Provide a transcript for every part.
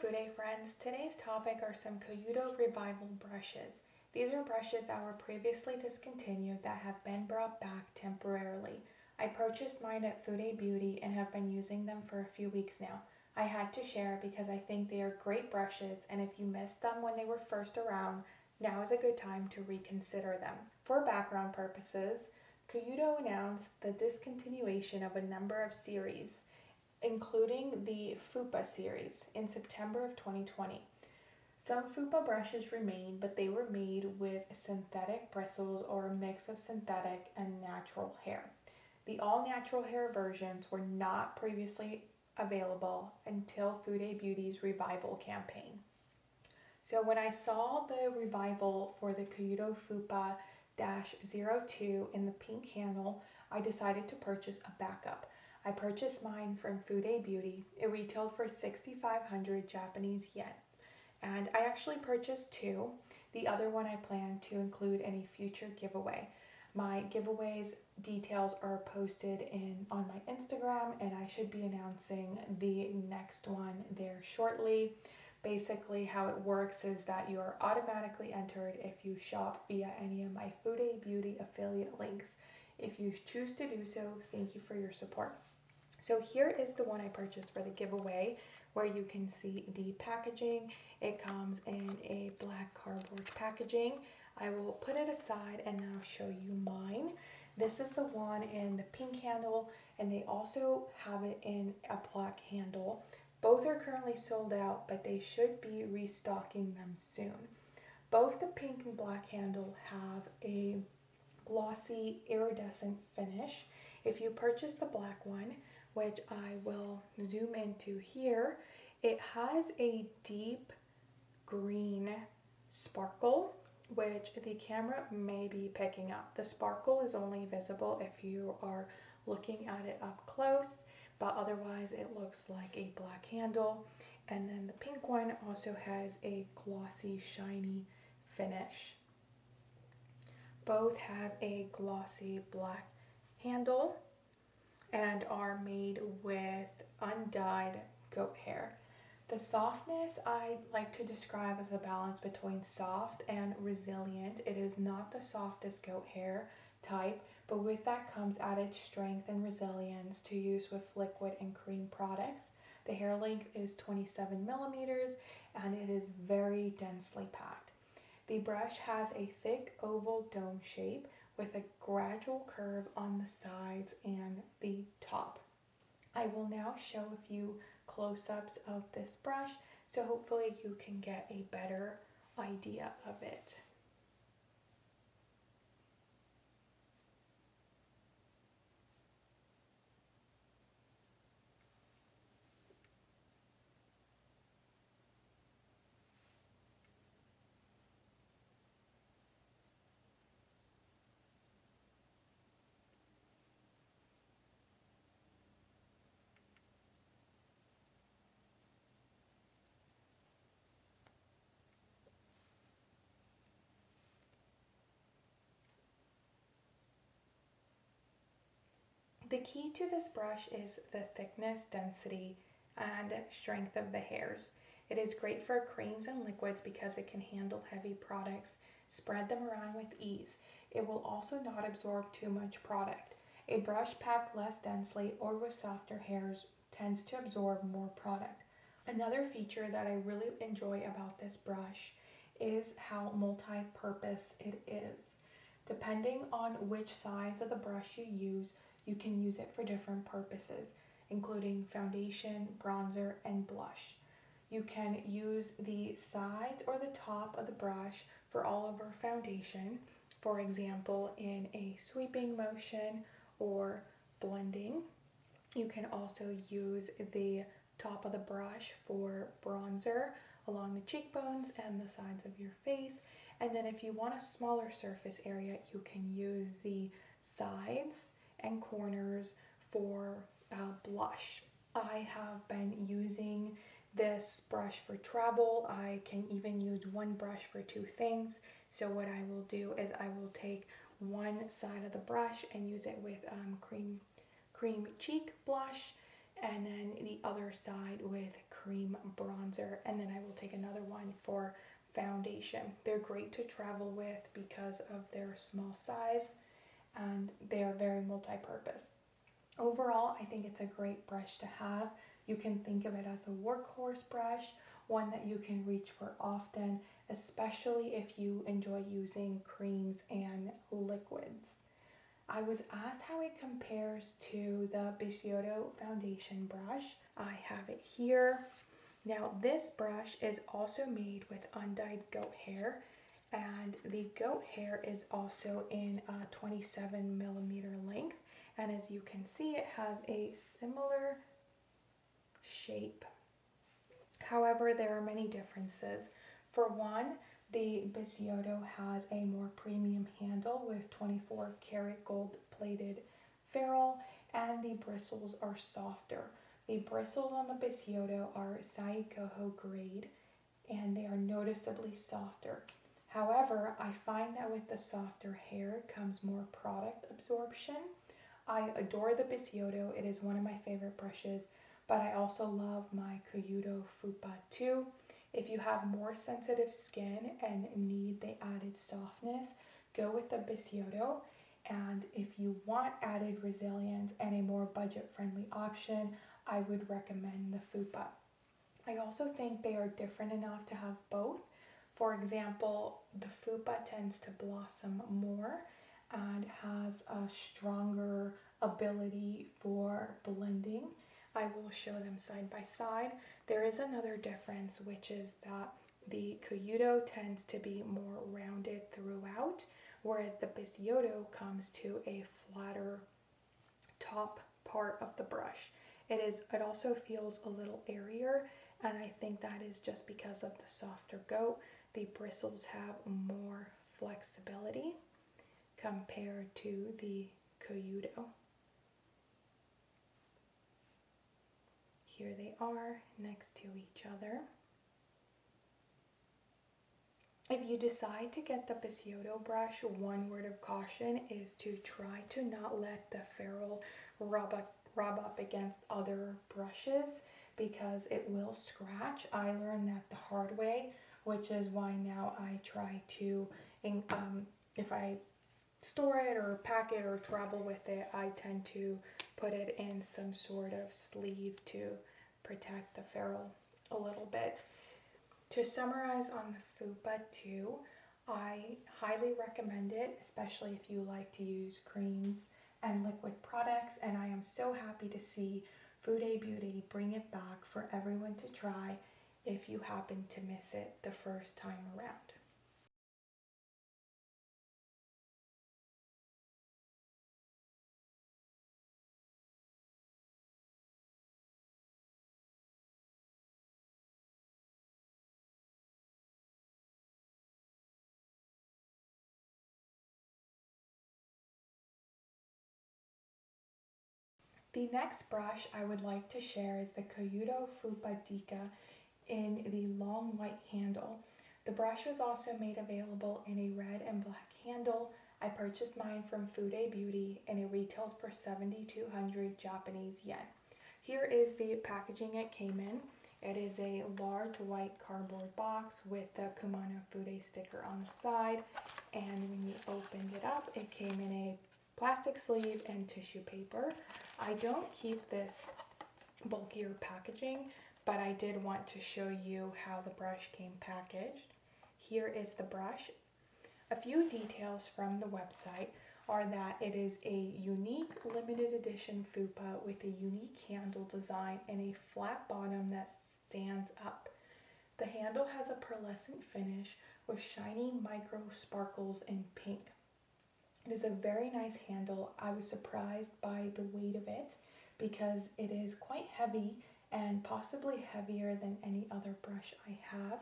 Fude friends, today's topic are some Koyudo Revival brushes. These are brushes that were previously discontinued that have been brought back temporarily. I purchased mine at fudebeauty and have been using them for a few weeks now. I had to share because I think they are great brushes, and if you missed them when they were first around, now is a good time to reconsider them. For background purposes, Koyudo announced the discontinuation of a number of series, including the Fupa series, in September of 2020. Some Fupa brushes remain, but they were made with synthetic bristles or a mix of synthetic and natural hair. The all-natural hair versions were not previously available until fudebeauty's Revival campaign. So when I saw the Revival for the Koyudo Fupa-02 in the pink handle, I decided to purchase a backup. I purchased mine from fudebeauty. It retailed for 6,500 Japanese yen. And I actually purchased two. The other one I plan to include in a future giveaway. My giveaways details are posted on my Instagram, and I should be announcing the next one there shortly. Basically, how it works is that you are automatically entered if you shop via any of my fudebeauty affiliate links. If you choose to do so, thank you for your support. So here is the one I purchased for the giveaway, where you can see the packaging. It comes in a black cardboard packaging. I will put it aside and now show you mine. This is the one in the pink handle, and they also have it in a black handle. Both are currently sold out, but they should be restocking them soon. Both the pink and black handle have a glossy iridescent finish. If you purchase the black one, which I will zoom into here, it has a deep green sparkle, which the camera may be picking up. The sparkle is only visible if you are looking at it up close, but otherwise it looks like a black handle. And then the pink one also has a glossy, shiny finish. Both have a glossy black handle and are made with undyed goat hair. The softness I like to describe as a balance between soft and resilient. It is not the softest goat hair type, but with that comes added strength and resilience to use with liquid and cream products. The hair length is 27 millimeters and it is very densely packed. The brush has a thick oval dome shape with a gradual curve on the sides and the top. I will now show a few close-ups of this brush, so hopefully you can get a better idea of it. The key to this brush is the thickness, density, and strength of the hairs. It is great for creams and liquids because it can handle heavy products, spread them around with ease. It will also not absorb too much product. A brush packed less densely or with softer hairs tends to absorb more product. Another feature that I really enjoy about this brush is how multi-purpose it is. Depending on which sides of the brush you use, you can use it for different purposes, including foundation, bronzer, and blush. You can use the sides or the top of the brush for all over foundation, for example, in a sweeping motion or blending. You can also use the top of the brush for bronzer along the cheekbones and the sides of your face. And then if you want a smaller surface area, you can use the sides and corners for blush. I have been using this brush for travel. I can even use one brush for two things. So what I will do is I will take one side of the brush and use it with cream cheek blush, and then the other side with cream bronzer, and then I will take another one for foundation. They're great to travel with because of their small size, and they are very multi-purpose. Overall, I think it's a great brush to have. You can think of it as a workhorse brush, one that you can reach for often, especially if you enjoy using creams and liquids. I was asked how it compares to the Bisyodo foundation brush. I have it here. Now this brush is also made with undyed goat hair, and the goat hair is also in a 27 millimeter length, and as you can see it has a similar shape. However, there are many differences. For one, the Bisyodo has a more premium handle with 24 karat gold plated ferrule, and the bristles are softer. The bristles on the Bisyodo are Chikuhodo grade, and they are noticeably softer. However, I find that with the softer hair comes more product absorption. I adore the Bisyodo. It is one of my favorite brushes, but I also love my Koyudo Fupa-02. If you have more sensitive skin and need the added softness, go with the Bisyodo. And if you want added resilience and a more budget-friendly option, I would recommend the Fupa. I also think they are different enough to have both. For example, the Fupa tends to blossom more and has a stronger ability for blending. I will show them side by side. There is another difference, which is that the Koyudo tends to be more rounded throughout, whereas the Bisyodo comes to a flatter top part of the brush. It also feels a little airier, and I think that is just because of the softer goat. The bristles have more flexibility compared to the Koyudo. Here they are next to each other. If you decide to get the Bisyodo brush, one word of caution is to try to not let the ferrule rub up against other brushes because it will scratch. I learned that the hard way, which is why now I try to, if I store it or pack it or travel with it, I tend to put it in some sort of sleeve to protect the ferrule a little bit. To summarize on the Fupa-02, I highly recommend it, especially if you like to use creams and liquid products, and I am so happy to see fudebeauty bring it back for everyone to try if you happen to miss it the first time around. The next brush I would like to share is the Koyudo Fupa-Deka in the long white handle. The brush was also made available in a red and black handle. I purchased mine from fudebeauty and it retailed for 7,200 Japanese yen. Here is the packaging it came in. It is a large white cardboard box with the Kumano Fude sticker on the side, and when you opened it up, it came in a plastic sleeve and tissue paper. I don't keep this bulkier packaging, but I did want to show you how the brush came packaged. Here is the brush. A few details from the website are that it is a unique limited edition Fupa with a unique handle design and a flat bottom that stands up. The handle has a pearlescent finish with shiny micro sparkles in pink. It is a very nice handle. I was surprised by the weight of it because it is quite heavy and possibly heavier than any other brush I have.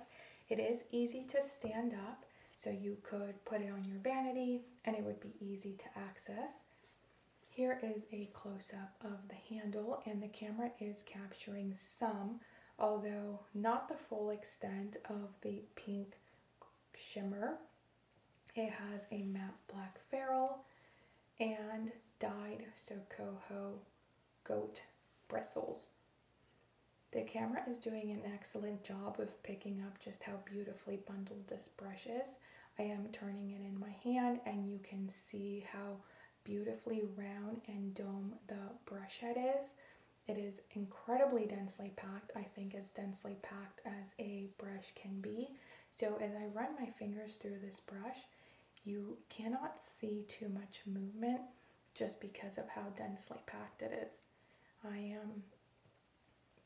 It is easy to stand up, so you could put it on your vanity and it would be easy to access. Here is a close-up of the handle, and the camera is capturing some, although not the full extent of the pink shimmer. It has a matte black ferrule and dyed Chikuhodo goat bristles. The camera is doing an excellent job of picking up just how beautifully bundled this brush is. I am turning it in my hand and you can see how beautifully round and dome the brush head is. It is incredibly densely packed, I think as densely packed as a brush can be. So as I run my fingers through this brush, you cannot see too much movement just because of how densely packed it is. I am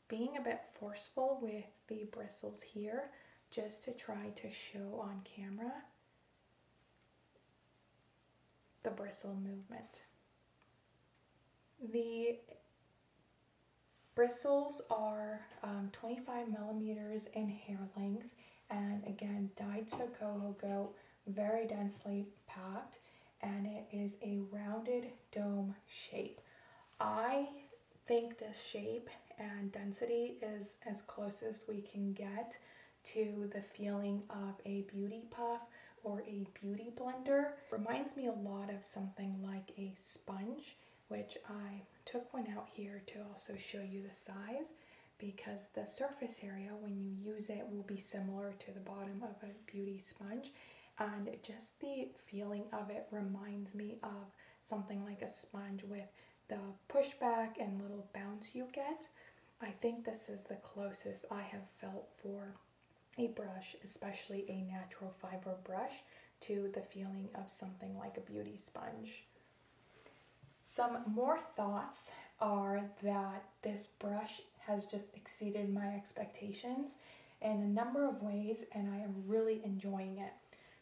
being a bit forceful with the bristles here just to try to show on camera the bristle movement. The bristles are 25 millimeters in hair length, and again, dyed Chikuhodo goat, very densely packed, and it is a rounded dome shape. I think this shape and density is as close as we can get to the feeling of a beauty puff or a beauty blender. Reminds me a lot of something like a sponge, which I took one out here to also show you the size, because the surface area when you use it will be similar to the bottom of a beauty sponge, and just the feeling of it reminds me of something like a sponge with the pushback and little bounce you get. I think this is the closest I have felt for a brush, especially a natural fiber brush, to the feeling of something like a beauty sponge. Some more thoughts are that this brush has just exceeded my expectations in a number of ways, and I am really enjoying it.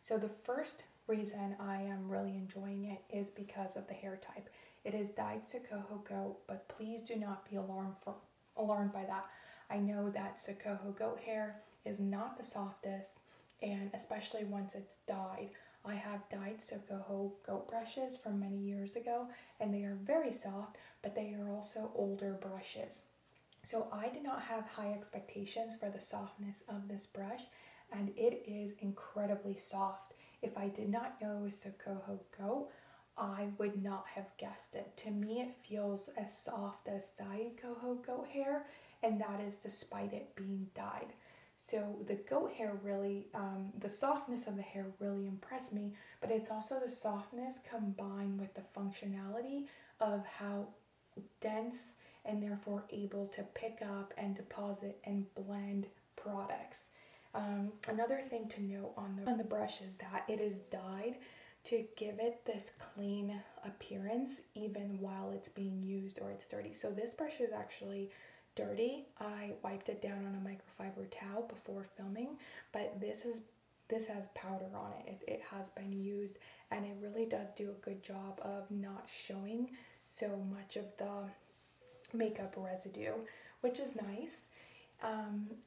So the first reason I am really enjoying it is because of the hair type. It is dyed Chikuhodo goat, but please do not be alarmed by that. I know that Chikuhodo goat hair is not the softest, and especially once it's dyed. I have dyed Chikuhodo goat brushes from many years ago, and they are very soft, but they are also older brushes. So I did not have high expectations for the softness of this brush, and it is incredibly soft. If I did not know it was Chikuhodo goat, I would not have guessed it. To me, it feels as soft as dyed Chikuhodo goat hair, and that is despite it being dyed. So the goat hair really, the softness of the hair really impressed me, but it's also the softness combined with the functionality of how dense and therefore able to pick up and deposit and blend products. Another thing to note on the brush is that it is dyed to give it this clean appearance even while it's being used or it's dirty. So this brush is actually dirty. I wiped it down on a microfiber towel before filming, but this has powder on it. It has been used, and it really does do a good job of not showing so much of the makeup residue, which is nice.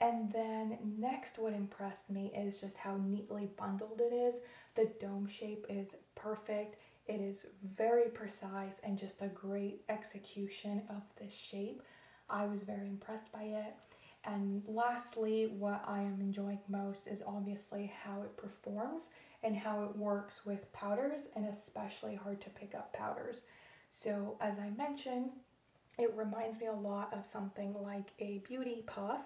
And then next, what impressed me is just how neatly bundled it is. The dome shape is perfect. It is very precise and just a great execution of this shape. I was very impressed by it. And lastly, what I am enjoying most is obviously how it performs and how it works with powders, and especially hard to pick up powders. So as I mentioned, it reminds me a lot of something like a beauty puff,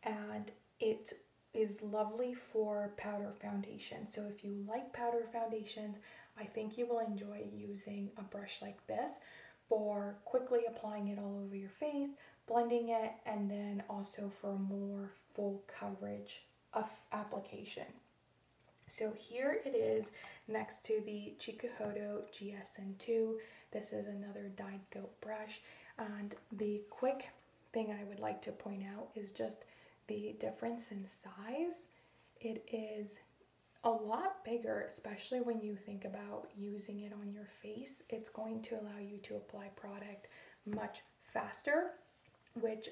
and it is lovely for powder foundation. So if you like powder foundations, I think you will enjoy using a brush like this for quickly applying it all over your face, blending it, and then also for more full coverage of application. So here it is next to the Chikuhodo GSN-2. This is another dyed goat brush, and the quick thing I would like to point out is just the difference in size. It is a lot bigger, especially when you think about using it on your face. It's going to allow you to apply product much faster, which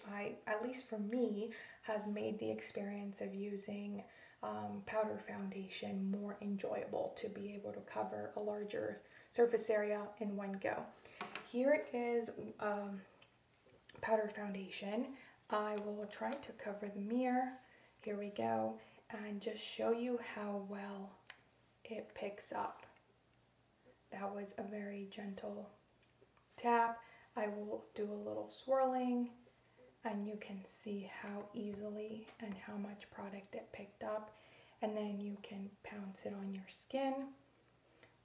at least for me, has made the experience of using powder foundation more enjoyable, to be able to cover a larger surface area in one go. Here is powder foundation. I will try to cover the mirror. Here we go, and just show you how well it picks up. That was a very gentle tap. I will do a little swirling, and you can see how easily and how much product it picked up. And then you can pounce it on your skin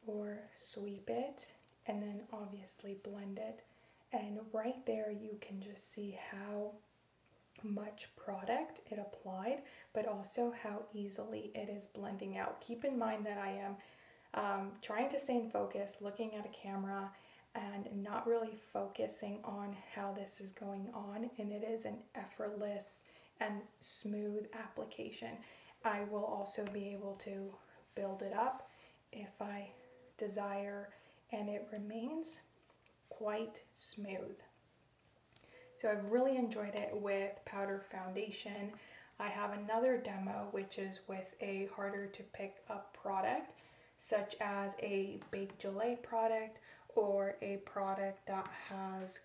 or sweep it and then obviously blend it. And right there you can just see how much product it applied, but also how easily it is blending out. Keep in mind that I am trying to stay in focus, looking at a camera, and not really focusing on how this is going on, and it is an effortless and smooth application. I will also be able to build it up if I desire, and it remains quite smooth. So I've really enjoyed it with powder foundation. I have another demo which is with a harder to pick up product, such as a baked gelée product or a product that has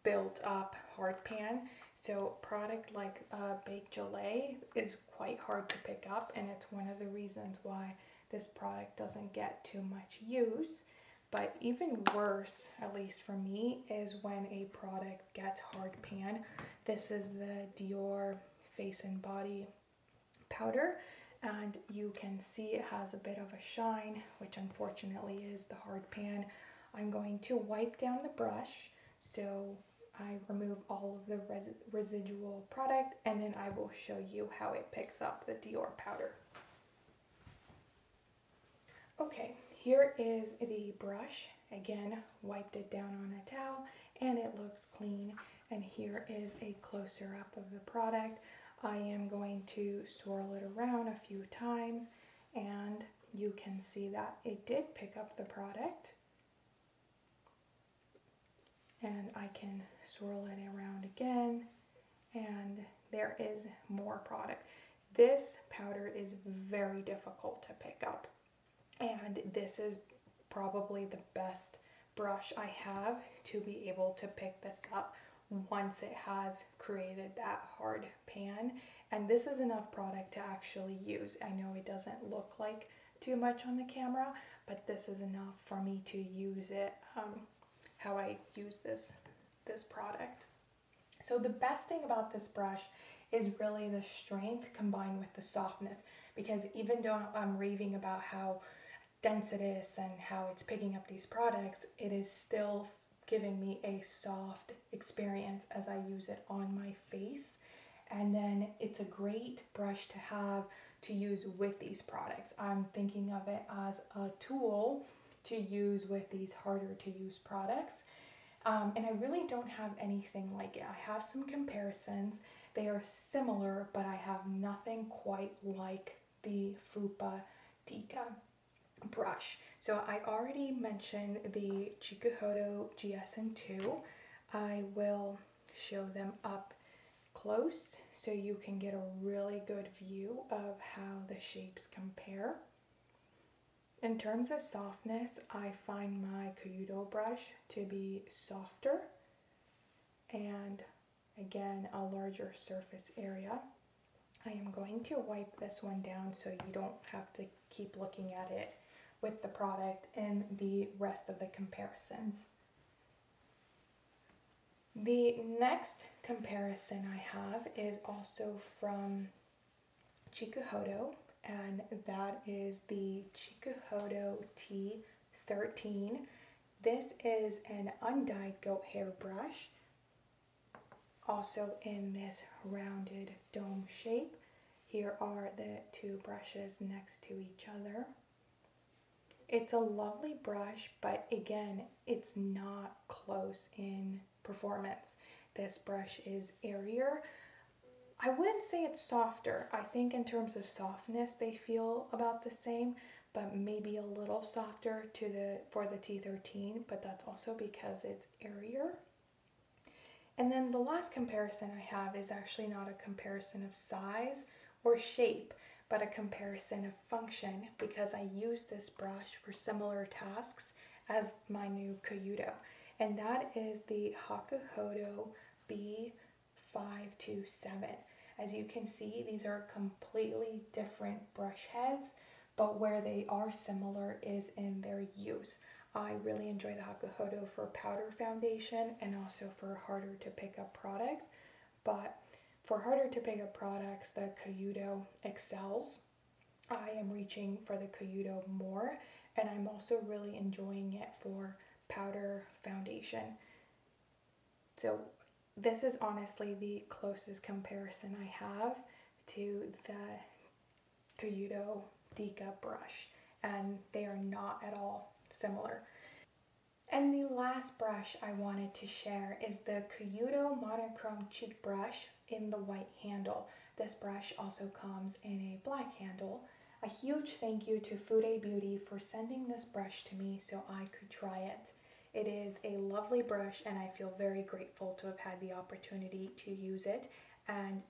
built up hard pan. So product like baked gelée is quite hard to pick up, and it's one of the reasons why this product doesn't get too much use. But even worse, at least for me, is when a product gets hard pan. This is the Dior Face and Body powder, and you can see it has a bit of a shine, which unfortunately is the hard pan. I'm going to wipe down the brush so I remove all of the residual product, and then I will show you how it picks up the Dior powder. Okay, here is the brush. Again, wiped it down on a towel and it looks clean. And here is a closer up of the product. I am going to swirl it around a few times, and you can see that it did pick up the product. And I can swirl it around again, and there is more product. This powder is very difficult to pick up, and this is probably the best brush I have to be able to pick this up once it has created that hard pan. And this is enough product to actually use. I know it doesn't look like too much on the camera, but this is enough for me to use it how I use this product. So the best thing about this brush is really the strength combined with the softness, because even though I'm raving about how dense it is and how it's picking up these products, it is still giving me a soft experience as I use it on my face. And then it's a great brush to have to use with these products. I'm thinking of it as a tool to use with these harder to use products. And I really don't have anything like it. I have some comparisons. They are similar, but I have nothing quite like the Fupa Deka brush. So I already mentioned the Chikuhodo GSN-2. I will show them up close so you can get a really good view of how the shapes compare. In terms of softness, I find my Koyudo brush to be softer and again a larger surface area. I am going to wipe this one down so you don't have to keep looking at it with the product and the rest of the comparisons. The next comparison I have is also from Chikuhodo, and that is the Chikuhodo T-13. This is an undyed goat hair brush, also in this rounded dome shape. Here are the two brushes next to each other. It's a lovely brush, but again, it's not close in performance. This brush is airier. I wouldn't say it's softer. I think in terms of softness, they feel about the same, but maybe a little softer for the T-13, but that's also because it's airier. And then the last comparison I have is actually not a comparison of size or shape, but a comparison of function, because I use this brush for similar tasks as my new Koyudo, and that is the Hakuhodo B527. As you can see, these are completely different brush heads, but where they are similar is in their use. I really enjoy the Hakuhodo for powder foundation and also for harder to pick up products, but for harder to pick up products, the Koyudo excels. I am reaching for the Koyudo more, and I'm also really enjoying it for powder foundation. So this is honestly the closest comparison I have to the Koyudo Deka brush, and they are not at all similar. And the last brush I wanted to share is the Koyudo Monochrome Cheek Brush in the white handle. This brush also comes in a black handle. A huge thank you to fudebeauty for sending this brush to me so I could try it. It is a lovely brush, and I feel very grateful to have had the opportunity to use it and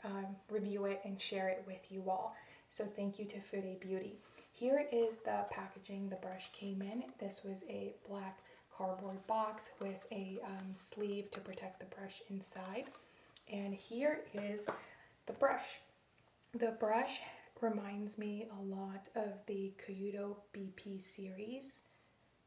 review it and share it with you all. So thank you to fudebeauty. Here is the packaging the brush came in. This was a black cardboard box with a sleeve to protect the brush inside. And here is the brush. The brush reminds me a lot of the Koyudo BP series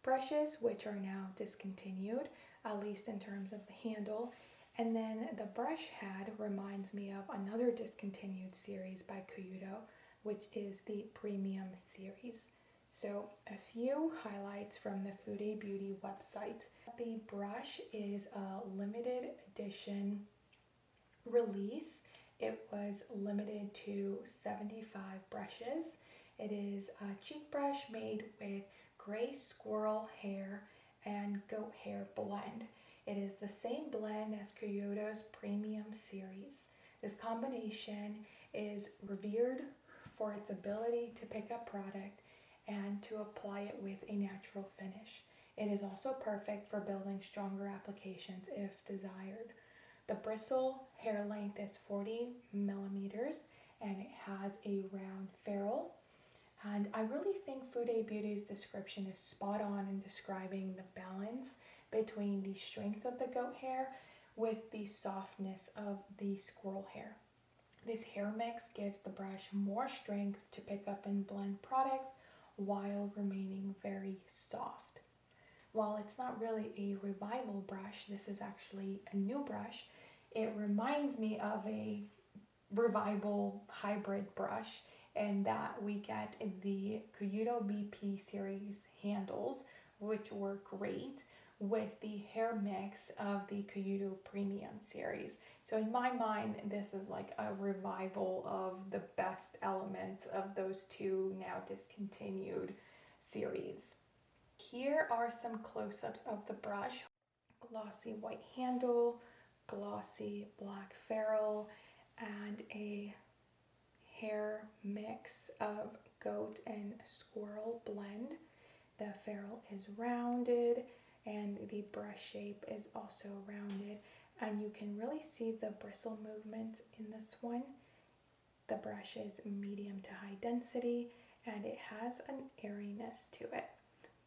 brushes, which are now discontinued, at least in terms of the handle. And then the brush head reminds me of another discontinued series by Koyudo, which is the Premium series. So a few highlights from the fudebeauty website. The brush is a limited edition release. It was limited to 75 brushes. It is a cheek brush made with gray squirrel hair and goat hair blend. It is the same blend as Koyudo's Premium series. This combination is revered for its ability to pick up product and to apply it with a natural finish. It is also perfect for building stronger applications if desired. The bristle hair length is 40 millimeters and it has a round ferrule. And I really think fudebeauty's description is spot on in describing the balance between the strength of the goat hair with the softness of the squirrel hair. This hair mix gives the brush more strength to pick up and blend products while remaining very soft. While it's not really a revival brush, this is actually a new brush. It reminds me of a revival hybrid brush, and that we get in the Koyudo BP series handles, which were great, with the hair mix of the Koyudo Premium series. So in my mind, this is like a revival of the best elements of those two now discontinued series. Here are some close-ups of the brush. Glossy white handle, glossy black ferrule, and a hair mix of goat and squirrel blend. The ferrule is rounded and the brush shape is also rounded, and you can really see the bristle movement in this one. The brush is medium to high density and it has an airiness to it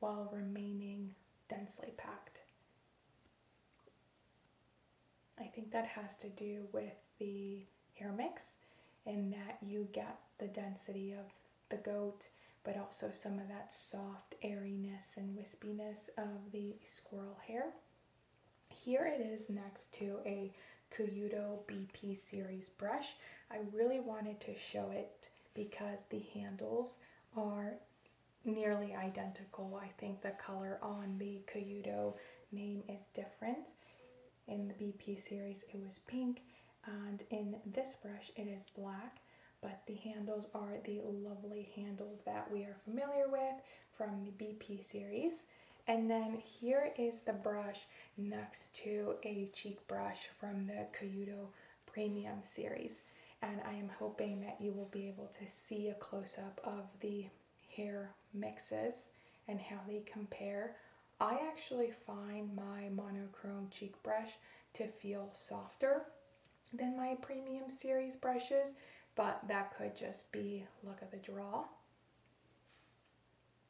while remaining densely packed. I think that has to do with the hair mix, in that you get the density of the goat, but also some of that soft airiness and wispiness of the squirrel hair. Here it is next to a Koyudo BP series brush. I really wanted to show it because the handles are nearly identical. I think the color on the Koyudo name is different. In the BP series it was pink, and in this brush it is black, but the handles are the lovely handles that we are familiar with from the BP series. And then here is the brush next to a cheek brush from the Koyudo Premium series, and I am hoping that you will be able to see a close-up of the hair mixes and how they compare. I actually find my monochrome cheek brush to feel softer than my Premium series brushes, but that could just be luck of the draw.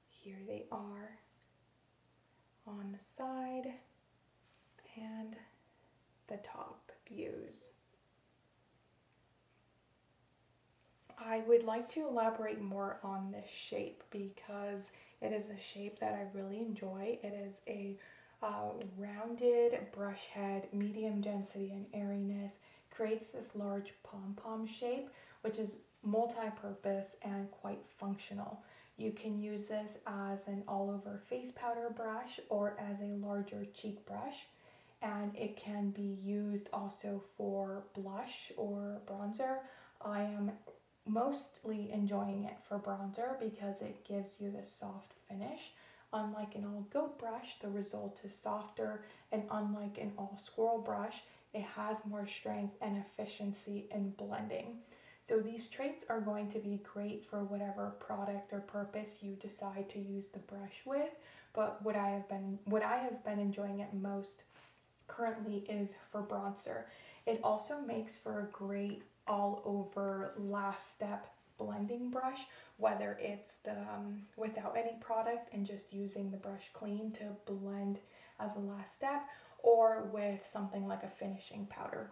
Here they are on the side and the top views. I would like to elaborate more on this shape because it is a shape that I really enjoy. It is a rounded brush head, medium density and airiness, creates this large pom-pom shape, which is multi-purpose and quite functional. You can use this as an all-over face powder brush or as a larger cheek brush, and it can be used also for blush or bronzer. I am mostly enjoying it for bronzer because it gives you this soft finish. Unlike an all goat brush, the result is softer, and unlike an all squirrel brush, it has more strength and efficiency in blending. So these traits are going to be great for whatever product or purpose you decide to use the brush with, but what I have been enjoying it most currently is for bronzer. It also makes for a great all over last step blending brush, whether it's the without any product and just using the brush clean to blend as a last step, or with something like a finishing powder.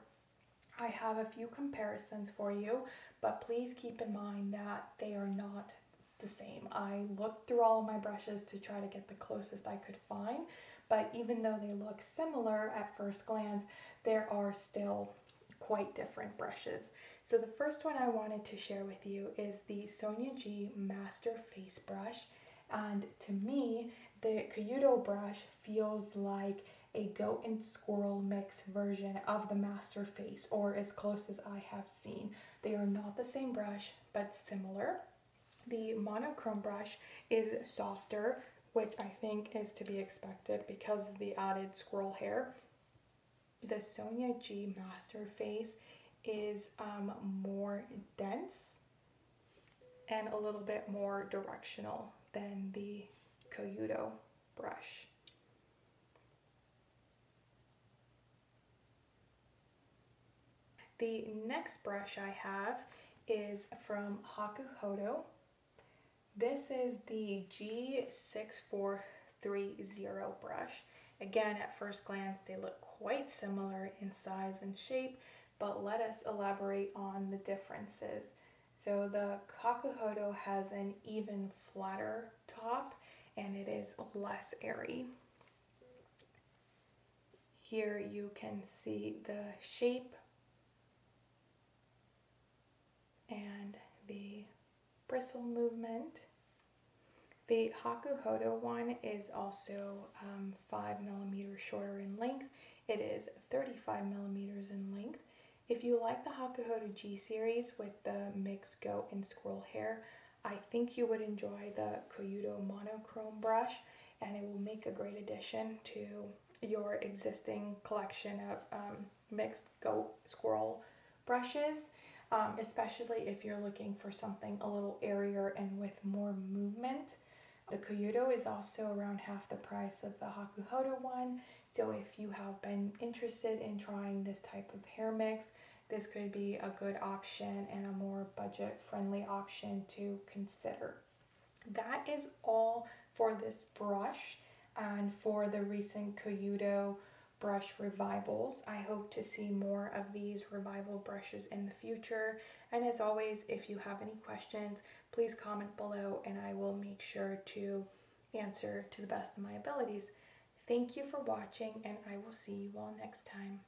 I have a few comparisons for you, but please keep in mind that they are not the same. I looked through all of my brushes to try to get the closest I could find, but even though they look similar at first glance, there are still quite different brushes. So the first one I wanted to share with you is the Sonia G Master Face Brush, and to me, the Koyudo brush feels like a goat and squirrel mix version of the Master Face, or as close as I have seen. They are not the same brush, but similar. The monochrome brush is softer, which I think is to be expected because of the added squirrel hair. The Sonia G Master Face is more dense and a little bit more directional than the Koyudo brush. The next brush I have is from Hakuhodo. This is the G6430 brush. Again, at first glance, they look quite similar in size and shape, but let us elaborate on the differences. So the Hakuhodo has an even flatter top, and it is less airy. Here you can see the shape and the bristle movement. The Hakuhodo one is also 5 millimeters shorter in length. It is 35 millimeters in length. If you like the Hakuhodo G series with the mixed goat and squirrel hair, I think you would enjoy the Koyudo Monochrome brush, and it will make a great addition to your existing collection of mixed goat squirrel brushes, especially if you're looking for something a little airier and with more movement. The Koyudo is also around half the price of the Hakuhodo one, so if you have been interested in trying this type of hair mix, this could be a good option and a more budget-friendly option to consider. That is all for this brush and for the recent Koyudo brush revivals. I hope to see more of these revival brushes in the future, and as always, if you have any questions, please comment below and I will make sure to answer to the best of my abilities. Thank you for watching, and I will see you all next time.